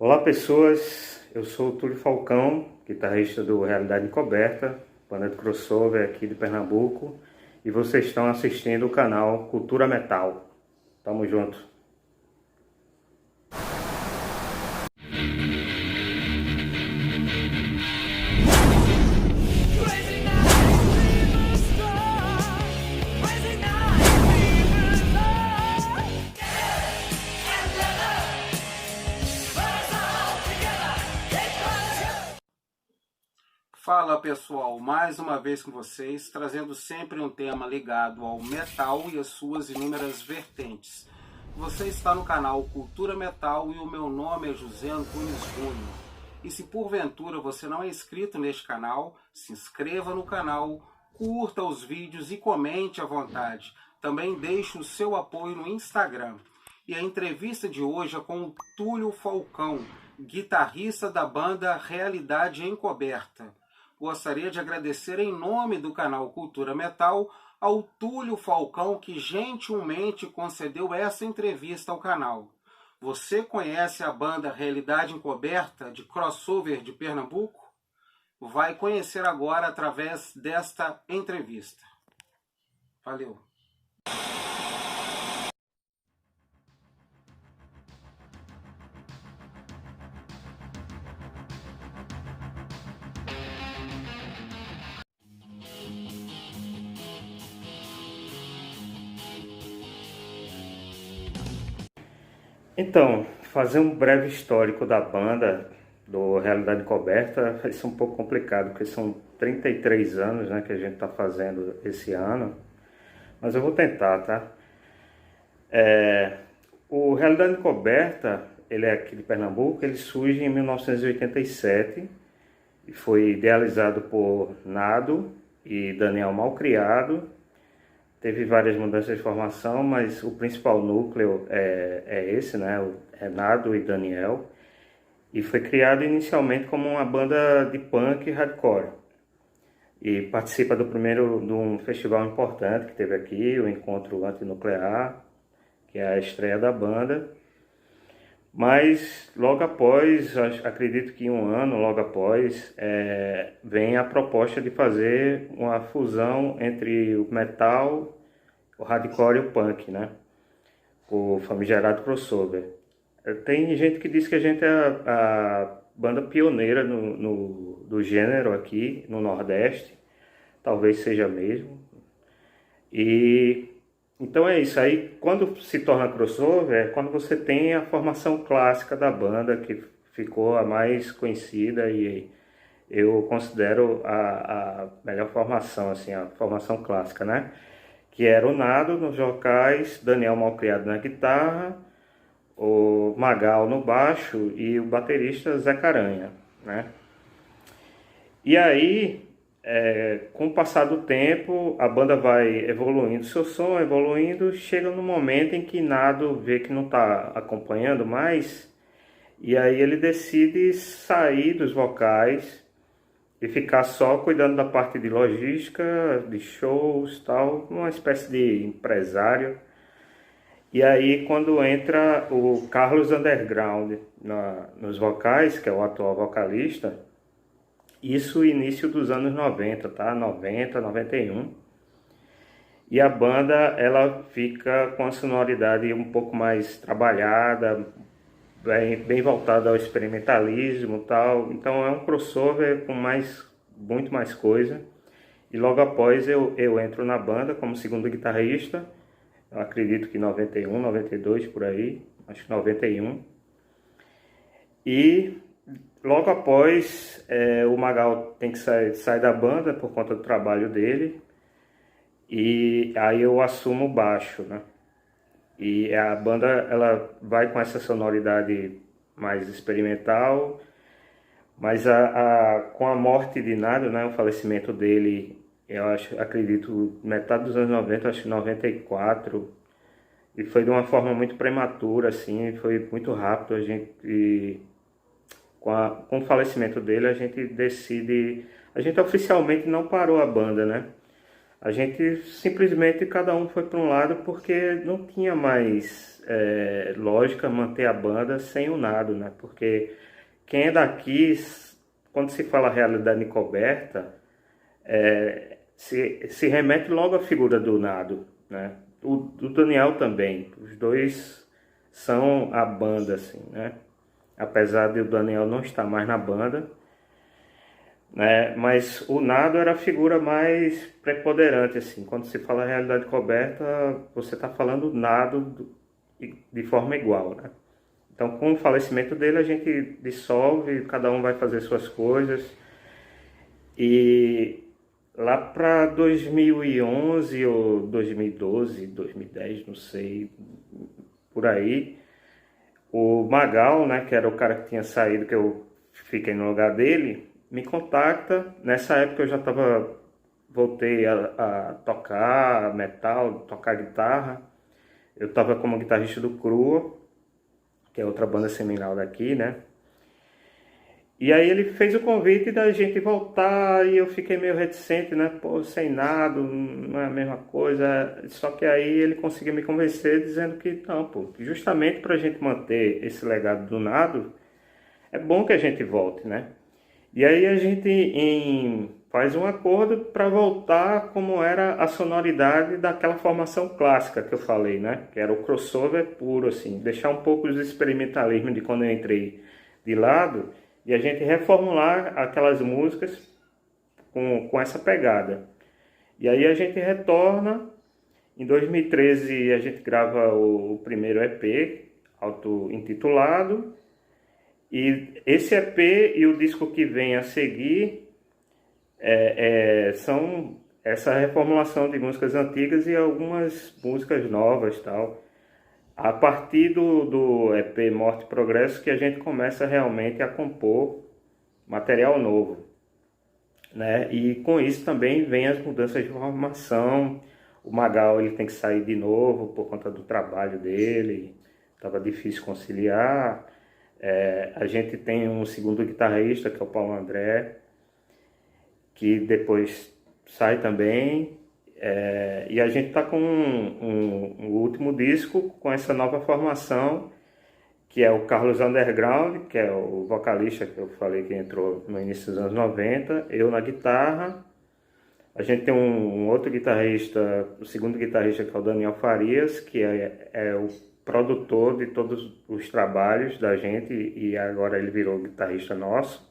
Olá pessoas, eu sou o Túlio Falcão, guitarrista do Realidade Encoberta, banda de crossover aqui de Pernambuco, e vocês estão assistindo o canal Cultura Metal. Tamo junto! Fala pessoal, mais uma vez com vocês, trazendo sempre um tema ligado ao metal e as suas inúmeras vertentes. Você está no canal Cultura Metal e o meu nome é José Antunes Júnior. E se porventura você não é inscrito neste canal, se inscreva no canal, curta os vídeos e comente à vontade. Também deixe o seu apoio no Instagram. E a entrevista de hoje é com o Túlio Falcão, guitarrista da banda Realidade Encoberta. Gostaria de agradecer em nome do canal Cultura Metal ao Túlio Falcão, que gentilmente concedeu essa entrevista ao canal. Você conhece a banda Realidade Encoberta de crossover de Pernambuco? Vai conhecer agora através desta entrevista. Valeu! Então, fazer um breve histórico da banda do Realidade Encoberta vai ser um pouco complicado, porque são 33 anos, né, que a gente está fazendo esse ano, mas eu vou tentar, tá? O Realidade Encoberta, ele é aqui de Pernambuco, ele surge em 1987 e foi idealizado por Nado e Daniel Malcriado. Teve várias mudanças de formação, mas o principal núcleo é esse, né? É Nado e Daniel. E foi criado inicialmente como uma banda de punk hardcore. E participa de um festival importante que teve aqui, o Encontro Antinuclear, que é a estreia da banda. Mas logo após, acredito que um ano logo após, vem a proposta de fazer uma fusão entre o metal, o hardcore e o punk, né? O famigerado crossover. Tem gente que diz que a gente é a banda pioneira do gênero aqui no Nordeste, talvez seja mesmo. E então é isso, aí quando se torna crossover, é quando você tem a formação clássica da banda, que ficou a mais conhecida e eu considero a melhor formação, assim, a formação clássica, né? Que era o Nado nos vocais, Daniel Malcriado na guitarra, o Magal no baixo e o baterista Zé Caranha, né? E aí, com o passar do tempo, a banda vai evoluindo seu som, evoluindo, chega no momento em que Nado vê que não está acompanhando mais, e aí ele decide sair dos vocais e ficar só cuidando da parte de logística, de shows, tal, uma espécie de empresário. E aí quando entra o Carlos Underground nos vocais, que é o atual vocalista, isso início dos anos 90, tá? 90, 91. E a banda, ela fica com a sonoridade um pouco mais trabalhada, bem voltada ao experimentalismo e tal. Então é um crossover com muito mais coisa. E logo após eu entro na banda como segundo guitarrista. Eu acredito que 91, 92 por aí, acho que 91. E logo após o Magal tem que sair da banda por conta do trabalho dele. E aí eu assumo o baixo, né? E a banda, ela vai com essa sonoridade mais experimental, mas com a morte de Nado, né, o falecimento dele, acredito, metade dos anos 90, acho que 94, e foi de uma forma muito prematura, assim, foi muito rápido. Com o falecimento dele, a gente oficialmente não parou a banda, né? a gente simplesmente cada um foi para um lado porque não tinha mais lógica manter a banda sem o Nado, né? Porque quem é daqui, quando se fala realidade encoberta, se remete logo à figura do Nado, né? Do Daniel também. Os dois são a banda, assim, né? Apesar de o Daniel não estar mais na banda, né? Mas o Nado era a figura mais preponderante, assim. Quando se fala realidade coberta, você está falando Nado de forma igual, né? Então, com o falecimento dele, a gente dissolve, cada um vai fazer suas coisas. E lá para 2011 ou 2012, 2010, não sei, por aí, o Magal, né, que era o cara que tinha saído, que eu fiquei no lugar dele, me contacta. Nessa época eu já voltei a tocar metal, tocar guitarra. Eu estava como guitarrista do Crua, que é outra banda seminal daqui, né? E aí ele fez o convite da gente voltar e eu fiquei meio reticente, né? Pô, sem nada, não é a mesma coisa. Só que aí ele conseguiu me convencer dizendo que não, pô, justamente para a gente manter esse legado do Nado, é bom que a gente volte, né? E aí a gente faz um acordo para voltar como era a sonoridade daquela formação clássica que eu falei, né? Que era o crossover puro, assim, deixar um pouco os experimentalismos de quando eu entrei de lado e a gente reformular aquelas músicas com essa pegada. E aí a gente retorna. Em 2013 a gente grava o primeiro EP, auto-intitulado. E esse EP e o disco que vem a seguir são essa reformulação de músicas antigas e algumas músicas novas, tal. A partir do EP Morte e Progresso que a gente começa realmente a compor material novo, né? E com isso também vem as mudanças de formação. O Magal ele tem que sair de novo por conta do trabalho dele, estava difícil conciliar. A gente tem um segundo guitarrista, que é o Paulo André, que depois sai também. E a gente está com um último disco com essa nova formação, que é o Carlos Underground, que é o vocalista que eu falei que entrou no início dos anos 90, eu na guitarra. A gente tem um outro guitarrista, o segundo guitarrista, que é o Daniel Farias, que é o produtor de todos os trabalhos da gente e agora ele virou guitarrista nosso.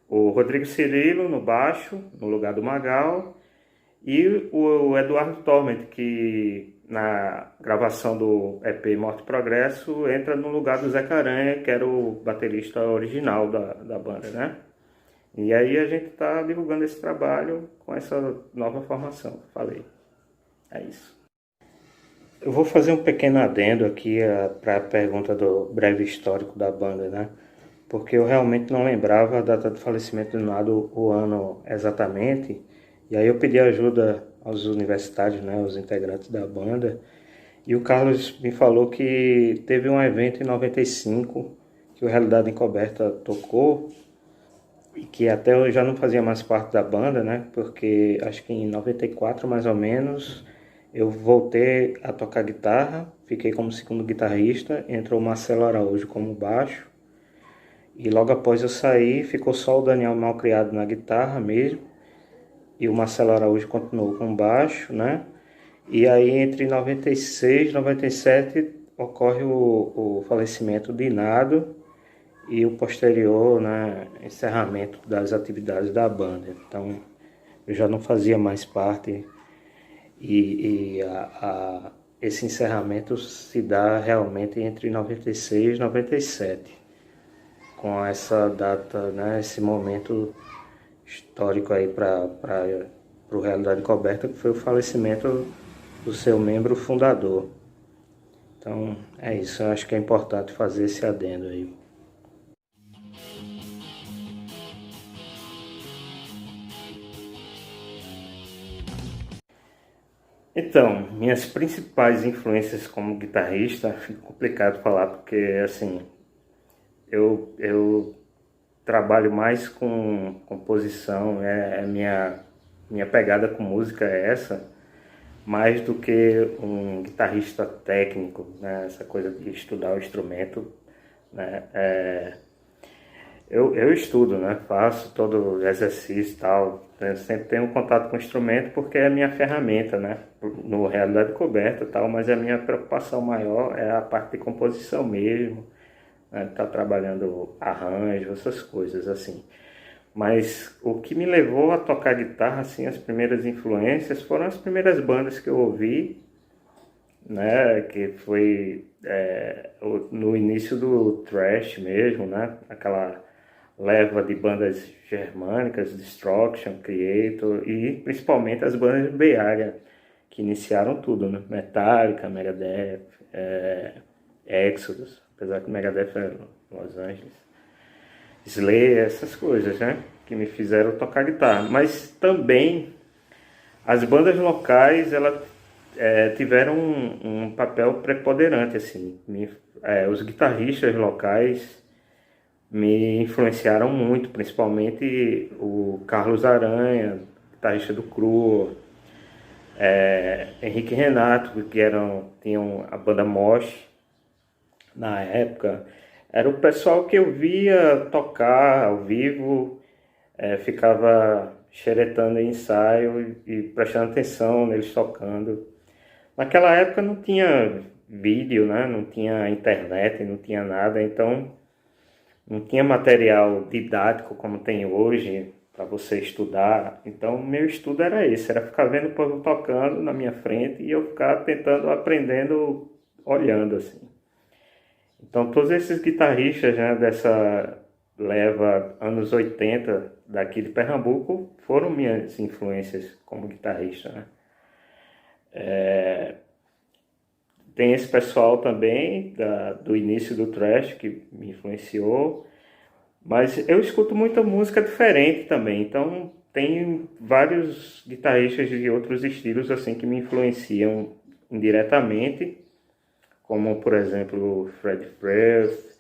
O Rodrigo Cirilo no baixo, no lugar do Magal, e o Eduardo Torment, que na gravação do EP Morte e Progresso entra no lugar do Zé Caranha, que era o baterista original da banda, né? E aí a gente está divulgando esse trabalho com essa nova formação, falei. É isso. Eu vou fazer um pequeno adendo aqui para a pergunta do breve histórico da banda, né? Porque eu realmente não lembrava a data do falecimento do Nado, o ano exatamente. E aí eu pedi ajuda aos universitários, né, aos integrantes da banda. E o Carlos me falou que teve um evento em 95 que o Realidade Encoberta tocou e que até eu já não fazia mais parte da banda, né? Porque acho que em 94 mais ou menos eu voltei a tocar guitarra, fiquei como segundo guitarrista, entrou o Marcelo Araújo como baixo. E logo após eu sair, ficou só o Daniel Malcriado na guitarra mesmo. E o Marcelo Araújo continuou com baixo, né? E aí entre 96 e 97 ocorre o falecimento de Nado e o posterior, né, encerramento das atividades da banda. Então eu já não fazia mais parte esse encerramento se dá realmente entre 96 e 97, com essa data, né, esse momento histórico aí para o Realidade Coberta, que foi o falecimento do seu membro fundador. Então é isso, eu acho que é importante fazer esse adendo aí. Então, minhas principais influências como guitarrista, fica complicado falar, porque assim, eu trabalho mais com composição, é minha minha pegada com música é essa, mais do que um guitarrista técnico, né? Essa coisa de estudar o instrumento, né? Eu estudo, né? Faço todo o exercício e tal. Eu sempre tenho contato com o instrumento porque é a minha ferramenta, né? No realidade coberta e tal, mas a minha preocupação maior é a parte de composição mesmo, né? Tá trabalhando arranjo, essas coisas assim. Mas o que me levou a tocar guitarra, assim, as primeiras influências foram as primeiras bandas que eu ouvi, né? Que foi no início do thrash mesmo, né? Aquela leva de bandas germânicas, Destruction, Creator e principalmente as bandas de Bay Area, que iniciaram tudo, né? Metallica, Megadeth, Exodus, apesar que Megadeth é Los Angeles, Slayer, essas coisas, né? Que me fizeram tocar guitarra. Mas também as bandas locais, elas tiveram um papel preponderante, assim. Os guitarristas locais me influenciaram muito, principalmente o Carlos Aranha, guitarrista do Crua, Henrique e Renato, que tinham a banda Mosh na época. Era o pessoal que eu via tocar ao vivo, ficava xeretando em ensaio e prestando atenção neles tocando. Naquela época não tinha vídeo, né? Não tinha internet, não tinha nada, então não tinha material didático como tem hoje para você estudar. Então meu estudo era esse, era ficar vendo o povo tocando na minha frente e eu ficar tentando, aprendendo, olhando assim. Então todos esses guitarristas, né, dessa leva anos 80 daqui de Pernambuco foram minhas influências como guitarrista, né? Tem esse pessoal também do início do thrash que me influenciou, mas eu escuto muita música diferente também, então tem vários guitarristas de outros estilos assim que me influenciam indiretamente, como por exemplo Fred Frith,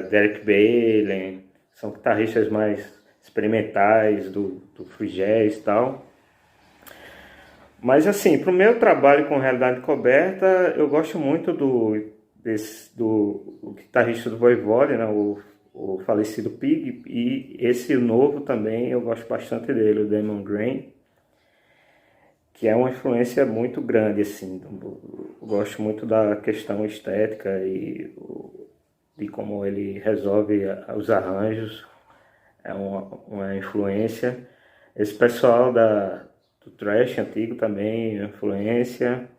Derek Bailey, são guitarristas mais experimentais do free jazz e tal. Mas assim, para o meu trabalho com realidade coberta, eu gosto muito do guitarrista do Voivode, né, o falecido Pig, e esse novo também eu gosto bastante dele, o Damon Green, que é uma influência muito grande, assim. Eu gosto muito da questão estética e de como ele resolve os arranjos, é uma influência. Esse pessoal do thrash antigo também, influência.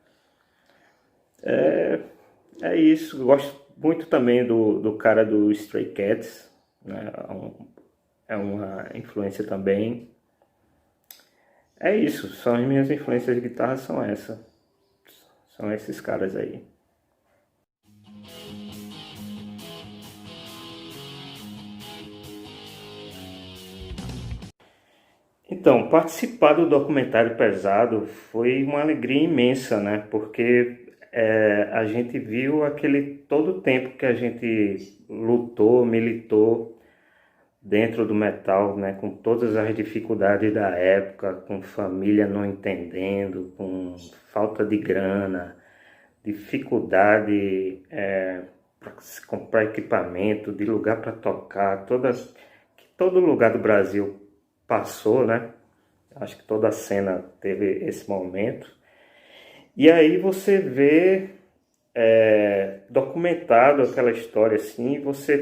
É isso, eu gosto muito também do cara do Stray Cats, né? É uma influência também. É isso, são as minhas influências de guitarra, são essas. São esses caras aí. Então, participar do documentário Pesado foi uma alegria imensa, né? Porque a gente viu todo o tempo que a gente lutou, militou dentro do metal, né? Com todas as dificuldades da época, com família não entendendo, com falta de grana, dificuldade para comprar equipamento, de lugar para tocar, que todo lugar do Brasil passou, né? Acho que toda a cena teve esse momento. E aí você vê documentado aquela história assim, você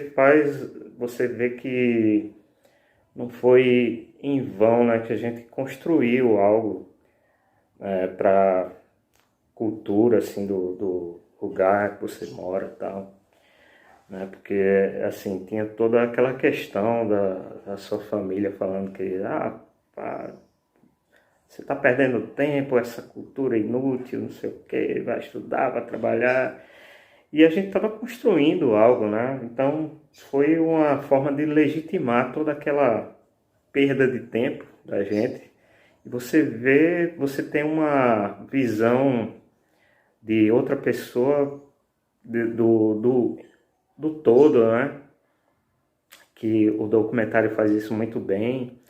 vê que não foi em vão, né, que a gente construiu algo para cultura assim do lugar que você mora e tal, né? Porque assim tinha toda aquela questão da sua família falando que você está perdendo tempo, essa cultura inútil, não sei o que, vai estudar, vai trabalhar. E a gente estava construindo algo, né? Então foi uma forma de legitimar toda aquela perda de tempo da gente. E você tem uma visão de outra pessoa, do todo, né? Que o documentário faz isso muito bem.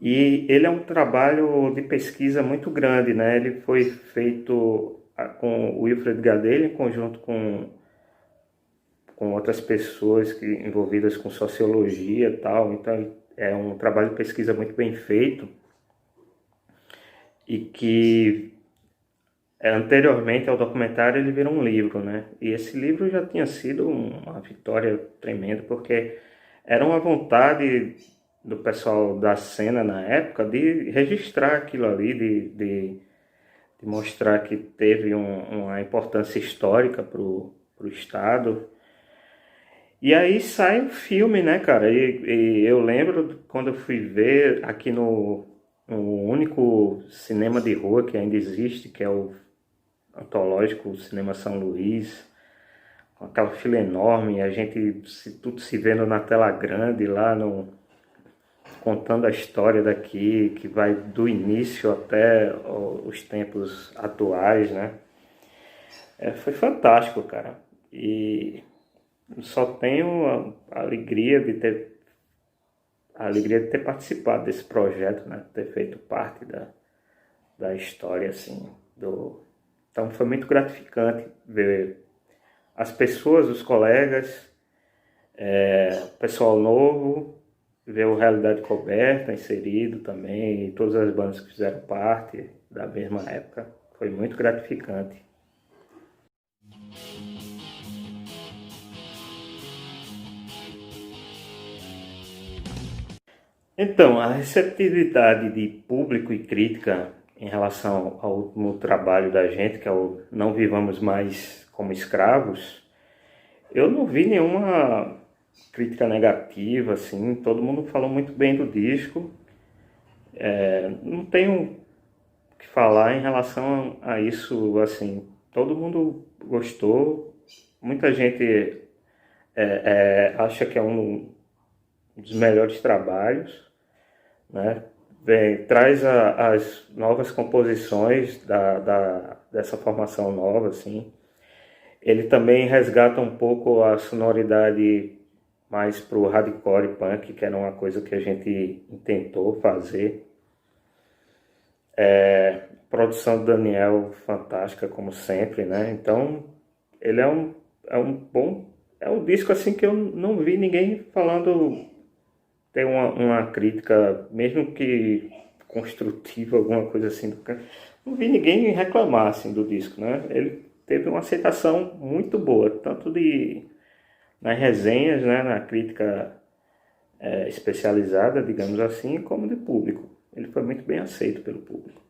E ele é um trabalho de pesquisa muito grande, né? Ele foi feito com o Wilfred Gadelha, em conjunto com outras pessoas envolvidas com sociologia e tal. Então é um trabalho de pesquisa muito bem feito e que anteriormente ao documentário ele virou um livro, né? E esse livro já tinha sido uma vitória tremenda, porque era uma vontade do pessoal da cena na época de registrar aquilo ali, de mostrar que teve uma importância histórica para o Estado. E aí sai o filme, né, cara? E eu lembro quando eu fui ver aqui no único cinema de rua que ainda existe, que é o antológico Cinema São Luís, com aquela fila enorme, a gente tudo se vendo na tela grande lá, contando a história daqui, que vai do início até os tempos atuais, né? Foi fantástico, cara. E só tenho a alegria de ter participado desse projeto, né? Ter feito parte da história, assim, Então foi muito gratificante ver as pessoas, os colegas, pessoal novo, ver o Realidade Coberta inserido também, e todas as bandas que fizeram parte da mesma época. Foi muito gratificante. Então, a receptividade de público e crítica em relação ao último trabalho da gente, que é o Não Vivamos Mais Como Escravos, eu não vi nenhuma crítica negativa, assim, todo mundo falou muito bem do disco. Não tenho o que falar em relação a isso, assim, todo mundo gostou, muita gente acha que é um dos melhores trabalhos, né? Traz as novas composições dessa formação nova, assim. Ele também resgata um pouco a sonoridade mais pro hardcore punk, que era uma coisa que a gente tentou fazer. Produção do Daniel fantástica, como sempre, né? Então, ele é um disco assim que eu não vi ninguém falando, tem uma crítica, mesmo que construtiva, alguma coisa assim. Não vi ninguém reclamar assim, do disco, né? Ele teve uma aceitação muito boa, tanto nas resenhas, né, na crítica especializada, digamos assim, como de público. Ele foi muito bem aceito pelo público.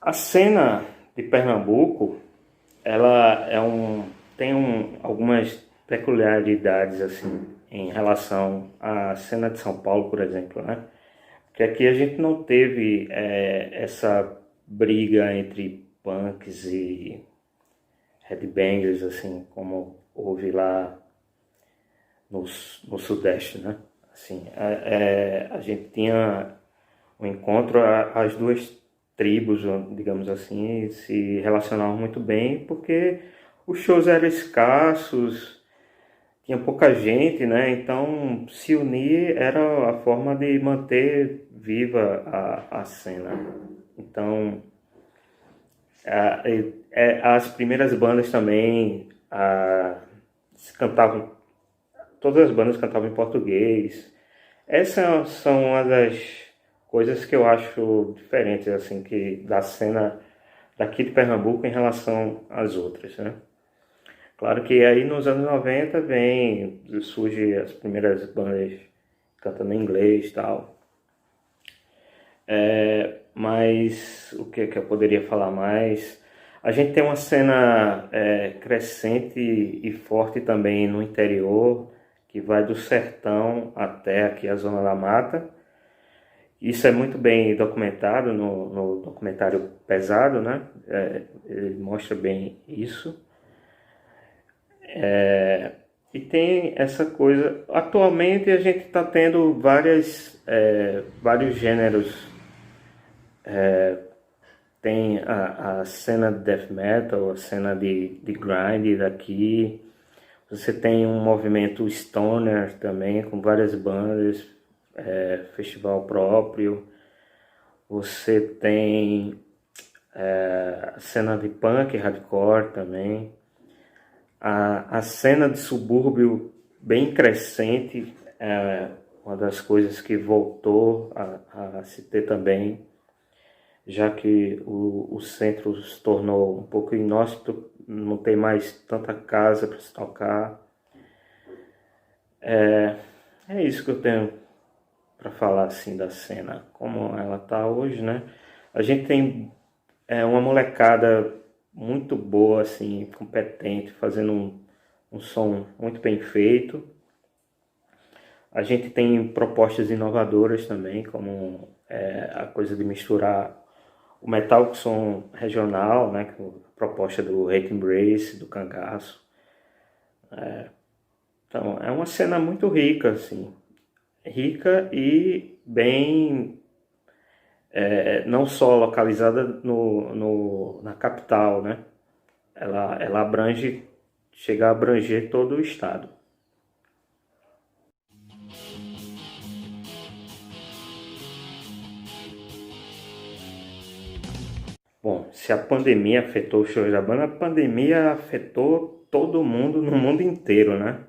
A cena de Pernambuco, ela tem algumas peculiaridades assim em relação à cena de São Paulo, por exemplo, né? Porque aqui a gente não teve essa briga entre punks e headbangers, assim, como houve lá no Sudeste, né? Assim, a gente tinha um encontro, as duas tribos, digamos assim, se relacionavam muito bem, porque os shows eram escassos, tinha pouca gente, né? Então se unir era a forma de manter viva a cena. Então as primeiras bandas também cantavam, todas as bandas cantavam em português. Essas são uma das coisas que eu acho diferentes assim, da cena daqui de Pernambuco em relação às outras, né? Claro que aí nos anos 90 surge as primeiras bandas cantando em inglês e tal. Mas o que eu poderia falar mais? A gente tem uma cena crescente e forte também no interior, que vai do sertão até aqui a Zona da Mata. Isso é muito bem documentado no documentário Pesado, né? Ele mostra bem isso. E tem essa coisa. Atualmente a gente está tendo vários gêneros tem a cena de death metal, a cena de grind daqui. Você tem um movimento stoner também, com várias bandas, festival próprio. Você tem a cena de punk, hardcore também. A cena de subúrbio bem crescente, uma das coisas que voltou a se ter também, já que o centro se tornou um pouco inóspito, não tem mais tanta casa para se tocar. É isso que eu tenho para falar assim da cena, como ela tá hoje, né? A gente tem uma molecada muito boa, assim, competente, fazendo um som muito bem feito. A gente tem propostas inovadoras também, como a coisa de misturar o metal com som regional, né? Com a proposta do Hate Embrace, do Cangaço. Então, é uma cena muito rica, assim. Rica e bem... não só localizada na capital, né? Ela abrange, chega a abranger todo o estado. Bom, se a pandemia afetou os shows da banda, a pandemia afetou todo mundo no mundo inteiro, né?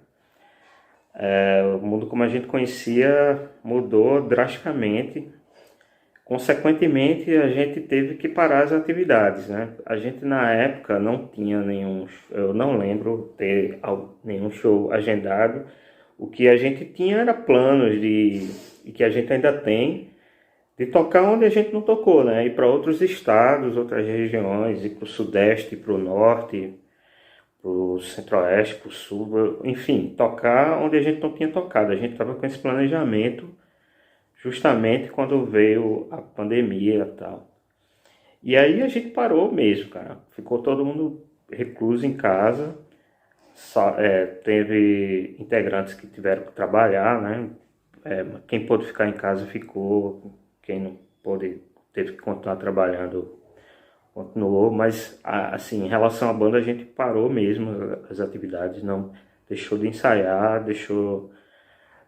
O mundo como a gente conhecia mudou drasticamente. Consequentemente, a gente teve que parar as atividades, né? A gente na época não tinha eu não lembro ter nenhum show agendado. O que a gente tinha era planos e que a gente ainda tem, de tocar onde a gente não tocou, né? Ir para outros estados, outras regiões, ir para o sudeste, para o norte, para o centro-oeste, para o sul, enfim, tocar onde a gente não tinha tocado. A gente estava com esse planejamento justamente quando veio a pandemia e tal. E aí a gente parou mesmo, cara. Ficou todo mundo recluso em casa. Teve integrantes que tiveram que trabalhar, né? Quem pôde ficar em casa ficou. Quem não pôde, teve que continuar trabalhando, continuou. Mas, assim, em relação à banda, a gente parou mesmo as atividades. Não deixou de ensaiar,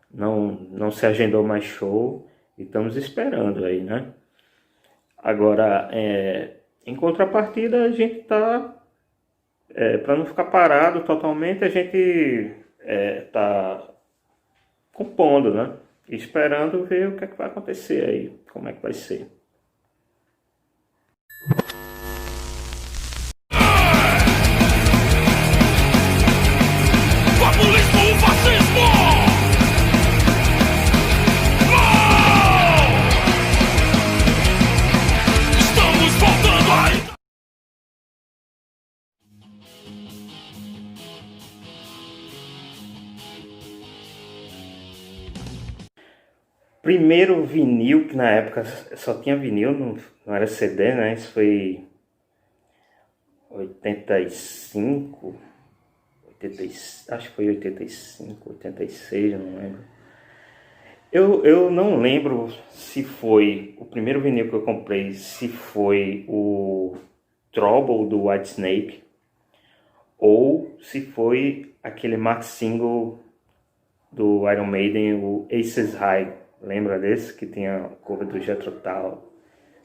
não se agendou mais show e estamos esperando aí, né? Agora, em contrapartida, a gente tá, para não ficar parado totalmente, a gente tá compondo, né? E esperando ver o que é que vai acontecer aí, como é que vai ser. Populismo, fascismo! Estamos voltando aí! Primeiro vinil, que na época só tinha vinil, não era CD, né? Isso foi 85, acho que foi 85, 86, eu não lembro. Eu não lembro se foi o primeiro vinil que eu comprei, se foi o Trouble do Whitesnake, ou se foi aquele max single do Iron Maiden, o Aces High. Lembra desse? Que tinha a cover do Jethro Tull.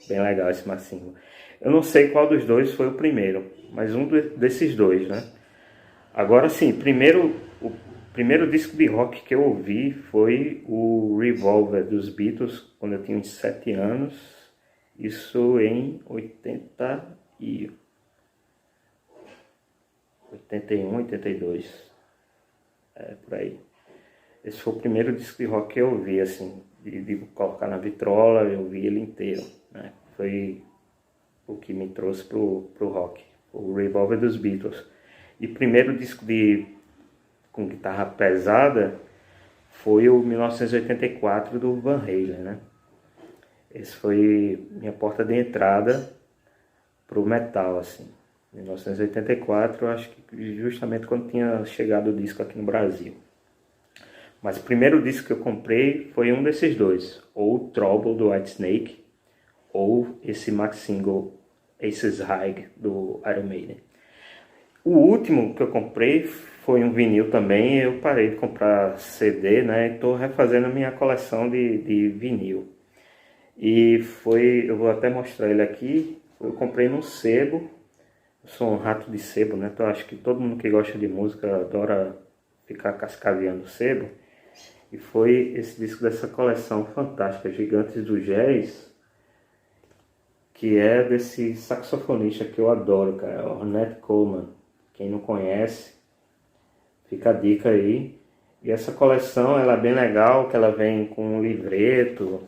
Bem legal esse max single. Eu não sei qual dos dois foi o primeiro, mas um desses dois, né? Agora sim, o primeiro disco de rock que eu ouvi foi o Revolver dos Beatles, quando eu tinha uns 7 anos. Isso em 81, 82. Por aí. Esse foi o primeiro disco de rock que eu ouvi, assim, de colocar na vitrola, eu ouvi ele inteiro, né? Foi o que me trouxe pro rock, o Revolver dos Beatles. E o primeiro disco com guitarra pesada foi o 1984 do Van Halen, né? Esse foi minha porta de entrada pro metal, assim. 1984, acho que justamente quando tinha chegado o disco aqui no Brasil. Mas o primeiro disco que eu comprei foi um desses dois, ou o Trouble do Whitesnake, ou esse max single Aces High do Iron Maiden. O último que eu comprei foi um vinil também. Eu parei de comprar CD, né? Estou refazendo a minha coleção de vinil. E eu vou até mostrar ele aqui. Eu comprei num sebo. Eu sou um rato de sebo, né? Então acho que todo mundo que gosta de música adora ficar cascaveando sebo. E foi esse disco dessa coleção fantástica, Gigantes do Jazz, que é desse saxofonista que eu adoro, cara, Ornette Coleman. Quem não conhece, fica a dica aí. E essa coleção, ela é bem legal, que ela vem com um livreto,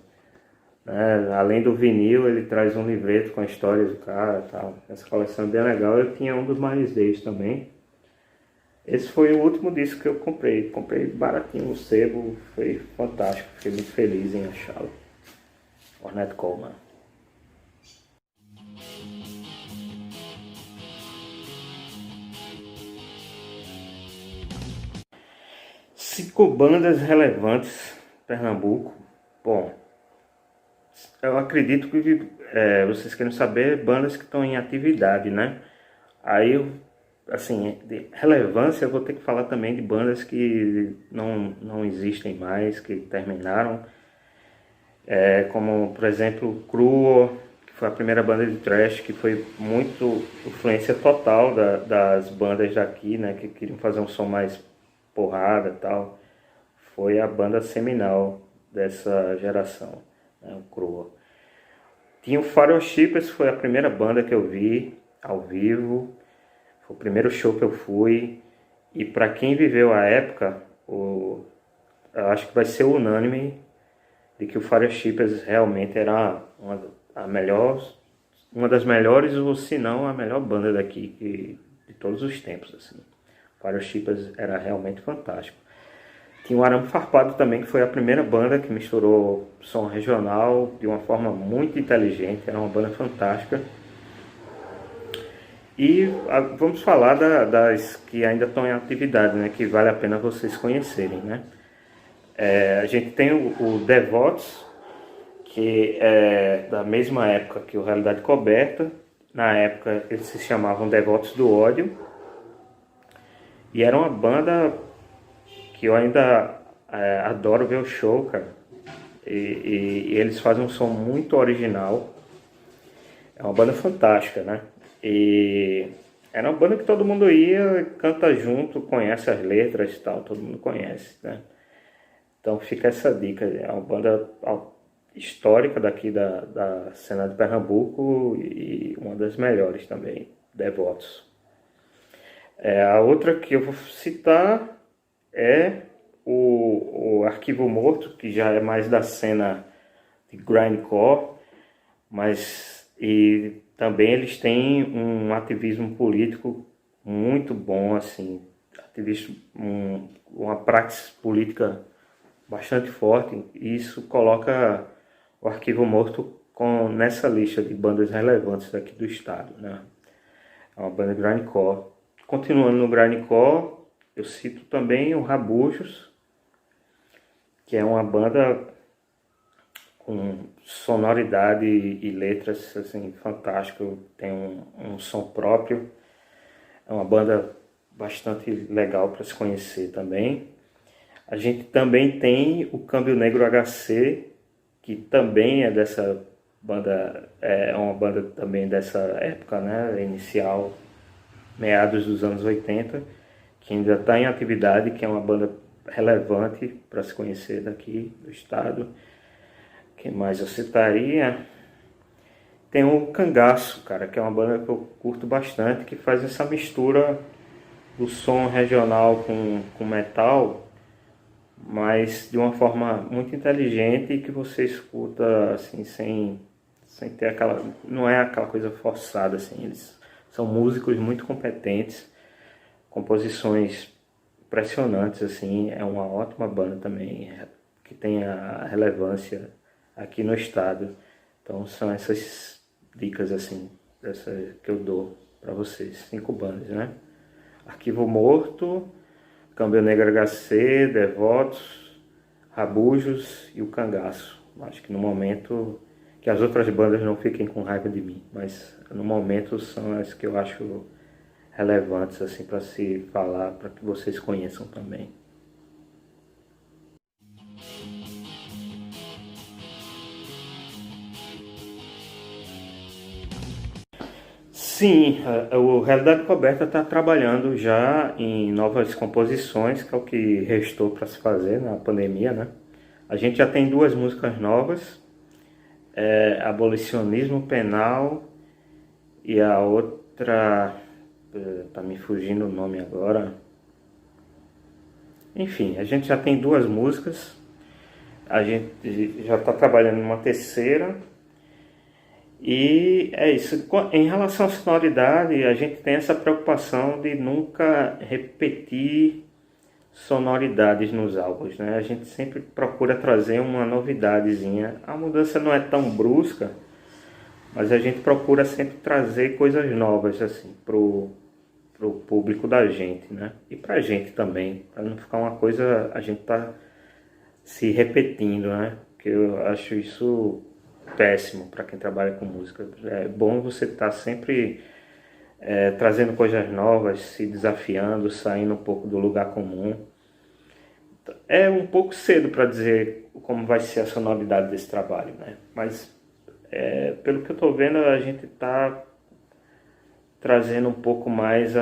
né? Além do vinil, ele traz um livreto com a história do cara e tal. Essa coleção é bem legal. Eu tinha um dos Miles Davis também. Esse foi o último disco que eu comprei. Comprei baratinho no sebo, foi fantástico. Fiquei muito feliz em achá-lo. Ornette Coleman. 5 bandas relevantes Pernambuco. Bom, eu acredito que vocês querem saber bandas que estão em atividade, né? Aí, assim, de relevância, eu vou ter que falar também de bandas que não existem mais, que terminaram. Como, por exemplo, Cruel, que foi a primeira banda de thrash, que foi muito influência total das bandas daqui, né? Que queriam fazer um som mais porrada e tal. Foi a banda seminal dessa geração, né? O Cruel. Tinha o Fellowshippers, foi a primeira banda que eu vi ao vivo. Foi o primeiro show que eu fui. E para quem viveu a época, eu acho que vai ser unânime de que o Fellowshippers realmente era uma das melhores, ou se não a melhor banda daqui de todos os tempos. Assim. O Fellowshippers era realmente fantástico. Tinha o Arame Farpado também, que foi a primeira banda que misturou som regional de uma forma muito inteligente. Era uma banda fantástica. E vamos falar das que ainda estão em atividade, né? Que vale a pena vocês conhecerem, né? A gente tem o Devotos, que é da mesma época que o Realidade Coberta. Na época eles se chamavam Devotos do Ódio. E era uma banda que eu ainda adoro ver o show, cara. E eles fazem um som muito original. É uma banda fantástica, né? E era uma banda que todo mundo ia, canta junto, conhece as letras e tal, todo mundo conhece, né? Então fica essa dica, é uma banda histórica daqui da cena de Pernambuco e uma das melhores também, Devotos. A outra que eu vou citar é o Arquivo Morto, que já é mais da cena de grindcore, e também eles têm um ativismo político muito bom, assim, uma prática política bastante forte, e isso coloca o Arquivo Morto nessa lista de bandas relevantes daqui do estado, né? É uma banda grindcore. Continuando no grindcore, eu cito também o Rabujos, que é uma banda com sonoridade e letras assim, fantástico, tem um som próprio. É uma banda bastante legal para se conhecer também. A gente também tem o Câmbio Negro HC, que também é dessa banda, é uma banda também dessa época, né, inicial, meados dos anos 80, que ainda está em atividade, que é uma banda relevante para se conhecer daqui do estado. Quem mais eu citaria? Tem o Cangaço, cara, que é uma banda que eu curto bastante, que faz essa mistura do som regional com metal, mas de uma forma muito inteligente, que você escuta assim sem ter aquela, não é aquela coisa forçada assim. Eles são músicos muito competentes, composições impressionantes assim. É uma ótima banda também, que tem a relevância aqui no estado. Então são essas dicas assim, que eu dou para vocês. 5 bandas, né? Arquivo Morto, Câmbio Negro HC, Devotos, Rabujos e o Cangaço. Acho que no momento que as outras bandas não fiquem com raiva de mim, mas no momento são as que eu acho relevantes assim para se falar, para que vocês conheçam também. Sim, o Realidade Coberta está trabalhando já em novas composições, que é o que restou para se fazer na pandemia, né? A gente já tem duas músicas novas, Abolicionismo Penal e a outra, tá me fugindo o nome agora. Enfim, a gente já tem duas músicas, a gente já está trabalhando em uma terceira. E é isso. Em relação à sonoridade, a gente tem essa preocupação de nunca repetir sonoridades nos álbuns, né? A gente sempre procura trazer uma novidadezinha. A mudança não é tão brusca, mas a gente procura sempre trazer coisas novas assim pro público da gente, né? E pra gente também, para não ficar uma coisa a gente tá se repetindo, né? Porque eu acho isso péssimo para quem trabalha com música. É bom você estar sempre trazendo coisas novas, se desafiando, saindo um pouco do lugar comum. É um pouco cedo para dizer como vai ser a sonoridade desse trabalho, né? Mas pelo que eu estou vendo, a gente está trazendo um pouco mais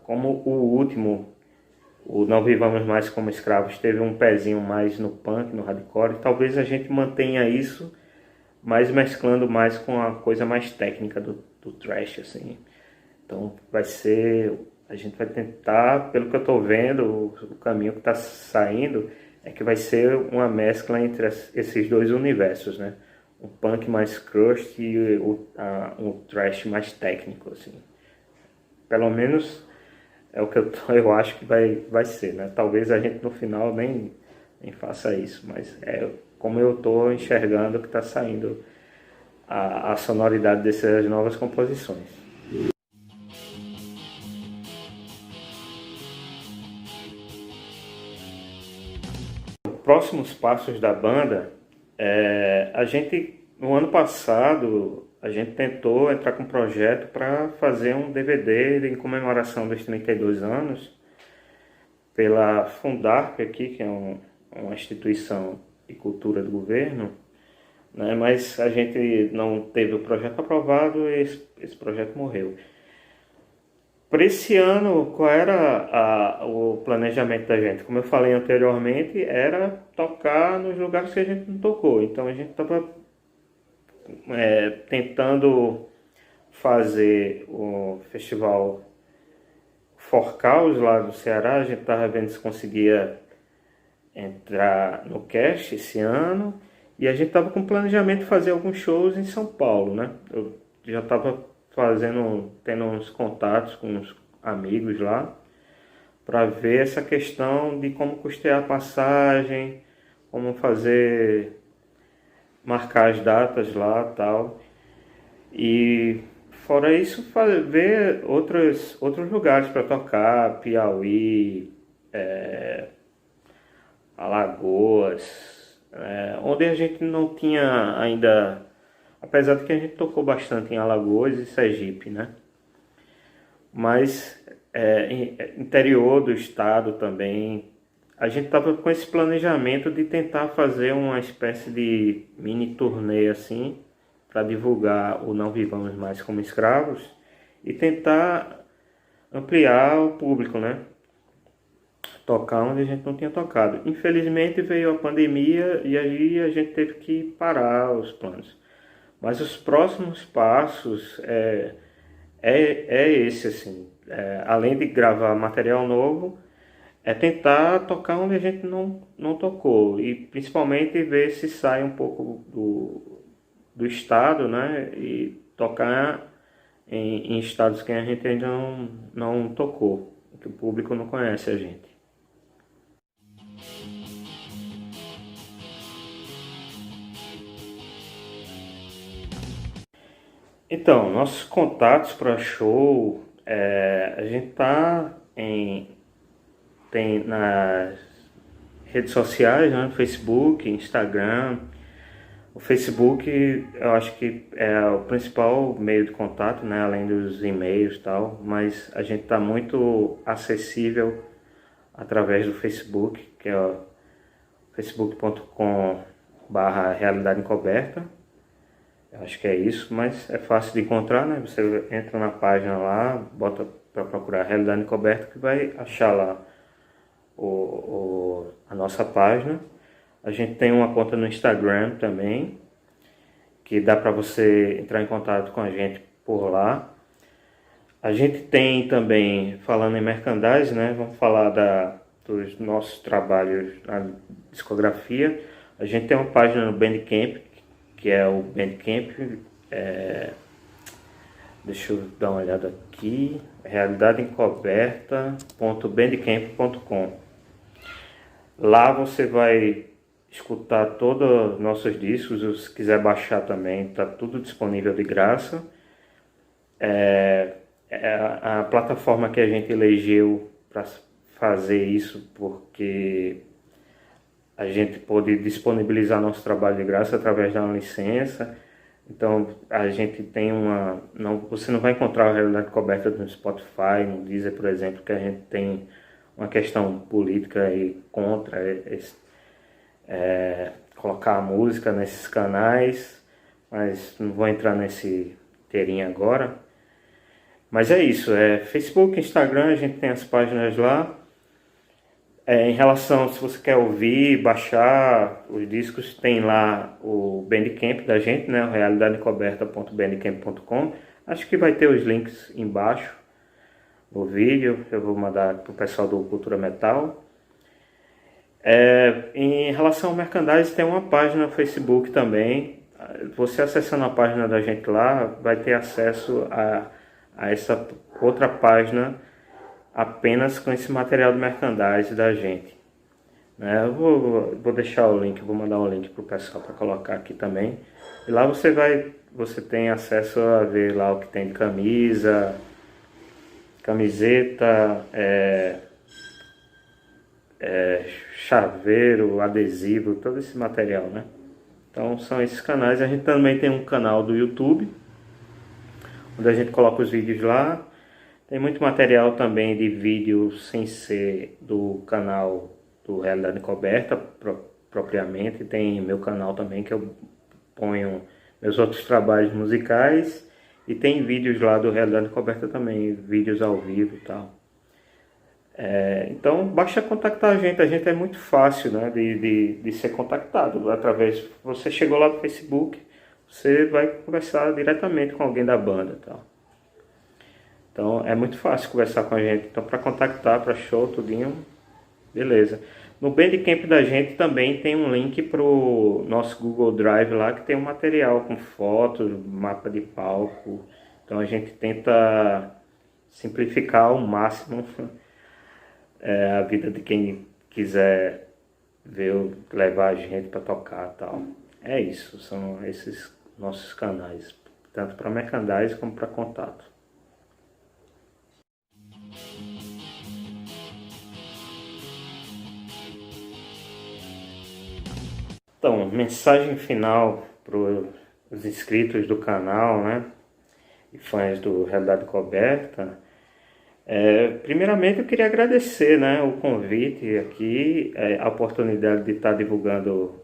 como o último, o Não Vivamos Mais Como Escravos, teve um pezinho mais no punk, no hardcore, e talvez a gente mantenha isso, mas mesclando mais com a coisa mais técnica do thrash, assim. Então a gente vai tentar, pelo que eu estou vendo, o caminho que está saindo é que vai ser uma mescla entre esses dois universos, né? Um punk mais crust e um thrash mais técnico, assim. Pelo menos é o que eu acho que vai ser, né? Talvez a gente no final nem faça isso, mas como eu estou enxergando que está saindo a sonoridade dessas novas composições. Próximos passos da banda, no ano passado, a gente tentou entrar com um projeto para fazer um DVD em comemoração dos 32 anos pela Fundarp aqui, que é uma instituição de cultura do governo, né? Mas a gente não teve o projeto aprovado e esse projeto morreu. Para esse ano, qual era o planejamento da gente? Como eu falei anteriormente, era tocar nos lugares que a gente não tocou. Então a gente estava tentando fazer o festival Forcaus lá do Ceará. A gente estava vendo se conseguia entrar no cast esse ano. E a gente estava com planejamento de fazer alguns shows em São Paulo, né? Eu já estava tendo uns contatos com uns amigos lá para ver essa questão de como custear a passagem, como marcar as datas lá e tal. E fora isso, ver outros lugares para tocar, Piauí, Alagoas, onde a gente não tinha ainda, apesar de que a gente tocou bastante em Alagoas e Sergipe, né? Mas interior do estado também, a gente estava com esse planejamento de tentar fazer uma espécie de mini turnê assim, para divulgar o Não Vivamos Mais Como Escravos e tentar ampliar o público, né? Tocar onde a gente não tinha tocado. Infelizmente veio a pandemia e aí a gente teve que parar os planos. Mas os próximos passos esse, assim. Além de gravar material novo, é tentar tocar onde a gente não tocou. E principalmente ver se sai um pouco do estado, né? E tocar em estados que a gente ainda não tocou, que o público não conhece a gente. Então, nossos contatos para show, a gente tem nas redes sociais, né? Facebook, Instagram, O Facebook, eu acho que é o principal meio de contato, né, além dos e-mails e tal, mas a gente está muito acessível através do Facebook, que é o facebook.com/realidade encoberta. Eu acho que é isso, mas é fácil de encontrar, né? Você entra na página lá, bota para procurar Realidade Encoberta, que vai achar lá a nossa página. A gente tem uma conta no Instagram também, que dá para você entrar em contato com a gente por lá. A gente tem também, falando em merchandising, né? Vamos falar dos nossos trabalhos na discografia. A gente tem uma página no Bandcamp, que é o Bandcamp, deixa eu dar uma olhada aqui, realidadeencoberta.bandcamp.com. Lá você vai escutar todos os nossos discos, se quiser baixar também, está tudo disponível de graça. É a plataforma que a gente elegeu para fazer isso, porque a gente pode disponibilizar nosso trabalho de graça através de uma licença. Então a gente tem você não vai encontrar a Realidade Coberta no Spotify, no Deezer, por exemplo, que a gente tem uma questão política aí contra colocar a música nesses canais, mas não vou entrar nesse inteirinho agora. Mas é isso, Facebook, Instagram, a gente tem as páginas lá. Em relação, se você quer ouvir, baixar os discos, tem lá o Bandcamp da gente, né? realidadecoberta.bandcamp.com. Acho que vai ter os links embaixo no vídeo, eu vou mandar para o pessoal do Cultura Metal. Em relação ao merchandising, tem uma página no Facebook também. Você acessando a página da gente lá, vai ter acesso a essa outra página apenas com esse material de merchandising da gente, né? Eu vou deixar o link, vou mandar um link para o pessoal para colocar aqui também. E lá você tem acesso a ver lá o que tem de camisa, camiseta, chaveiro, adesivo, todo esse material, né? Então são esses canais. A gente também tem um canal do YouTube, onde a gente coloca os vídeos lá. Tem muito material também de vídeo sem ser do canal do Realidade Encoberta propriamente. Tem meu canal também, que eu ponho meus outros trabalhos musicais. E tem vídeos lá do Realidade Encoberta também, vídeos ao vivo e tal. Então basta contactar a gente é muito fácil, né, de ser contactado. Através, você chegou lá no Facebook, você vai conversar diretamente com alguém da banda e tal. Então é muito fácil conversar com a gente. Então para contactar, para show, tudinho, beleza. No Bandcamp da gente também tem um link para o nosso Google Drive lá, que tem um material com fotos, mapa de palco. Então a gente tenta simplificar ao máximo a vida de quem quiser levar a gente para tocar e tal. É isso, são esses nossos canais, tanto para merchandising como para contato. Então, mensagem final para os inscritos do canal, né, e fãs do Realidade Coberta. Primeiramente eu queria agradecer, né, o convite aqui, a oportunidade de estar divulgando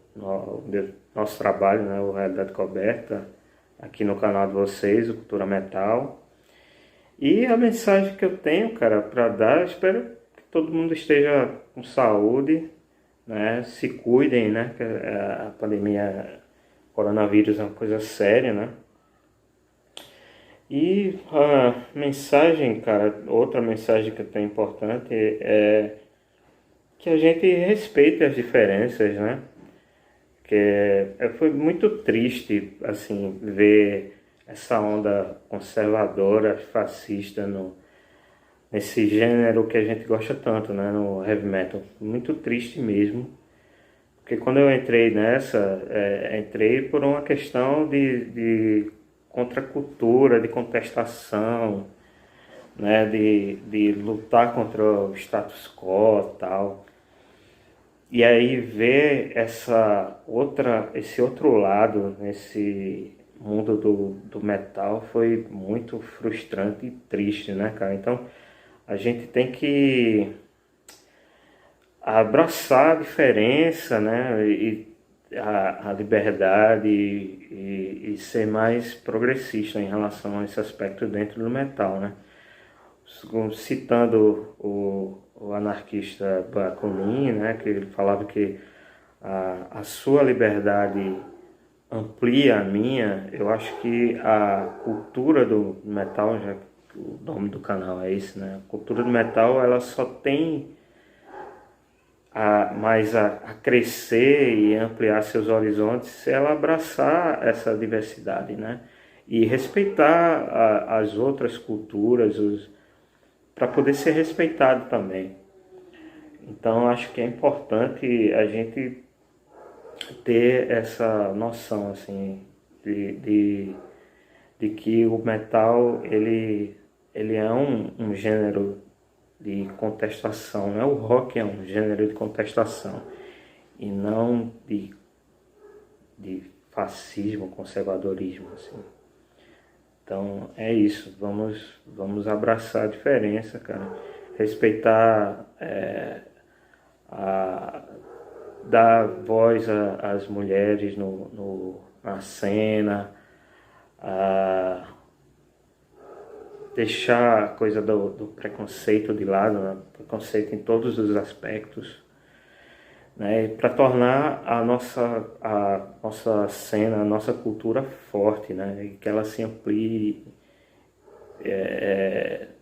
nosso trabalho, né, o Realidade Coberta, aqui no canal de vocês, o Cultura Metal. E a mensagem que eu tenho, cara, para dar, espero que todo mundo esteja com saúde, né, se cuidem, né, que a pandemia coronavírus é uma coisa séria, né. E a mensagem, cara, outra mensagem que eu tenho importante é que a gente respeite as diferenças, né? Que foi muito triste, assim, ver essa onda conservadora, fascista nesse gênero que a gente gosta tanto, né? No heavy metal. Muito triste mesmo. Porque quando eu entrei nessa, entrei por uma questão de contracultura, de contestação, né, de lutar contra o status quo e tal. E aí ver esse outro lado nesse mundo do metal foi muito frustrante e triste, né, cara? Então a gente tem que abraçar a diferença, né? E a liberdade e ser mais progressista em relação a esse aspecto dentro do metal, né? Citando o anarquista Bakunin, né, que ele falava que a sua liberdade amplia a minha. Eu acho que a cultura do metal, já que o nome do canal é esse, né? A cultura do metal, ela só tem a crescer e ampliar seus horizontes se ela abraçar essa diversidade, né? E respeitar as outras culturas, para poder ser respeitado também. Então acho que é importante a gente ter essa noção assim de que o metal ele é um gênero de contestação, né? O rock é um gênero de contestação e não de fascismo, conservadorismo, assim. Então é isso, vamos abraçar a diferença, cara. Respeitar, dar voz às mulheres na cena, deixar a coisa do preconceito de lado, né? Preconceito em todos os aspectos, né? Para tornar a nossa cena, a nossa cultura forte, né? E que ela se amplie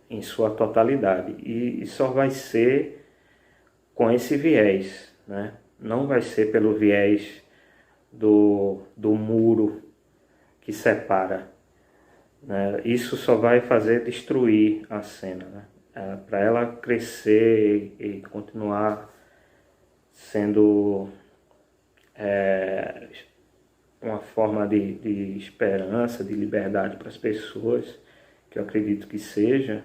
em sua totalidade. E só vai ser com esse viés, né? Não vai ser pelo viés do muro que separa, né? Isso só vai fazer destruir a cena, né? Para ela crescer e continuar sendo uma forma de esperança, de liberdade para as pessoas, que eu acredito que seja,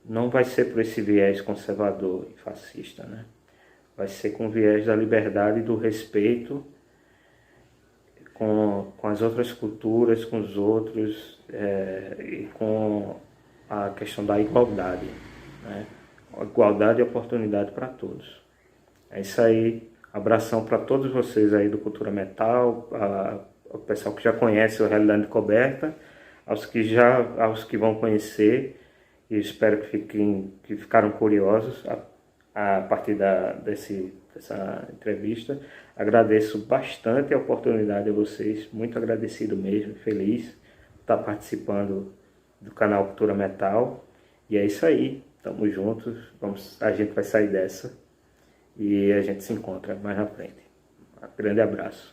não vai ser por esse viés conservador e fascista, né? Vai ser com o viés da liberdade e do respeito com as outras culturas, com os outros, e com a questão da igualdade, né? Igualdade e oportunidade para todos. É isso aí. Abração para todos vocês aí do Cultura Metal, o pessoal que já conhece o Realidade Encoberta, aos que vão conhecer, e espero que ficaram curiosos a partir dessa entrevista. Agradeço bastante a oportunidade a vocês, muito agradecido mesmo, feliz de estar participando do canal Cultura Metal. E é isso aí, tamo juntos, a gente vai sair dessa e a gente se encontra mais na frente. Um grande abraço.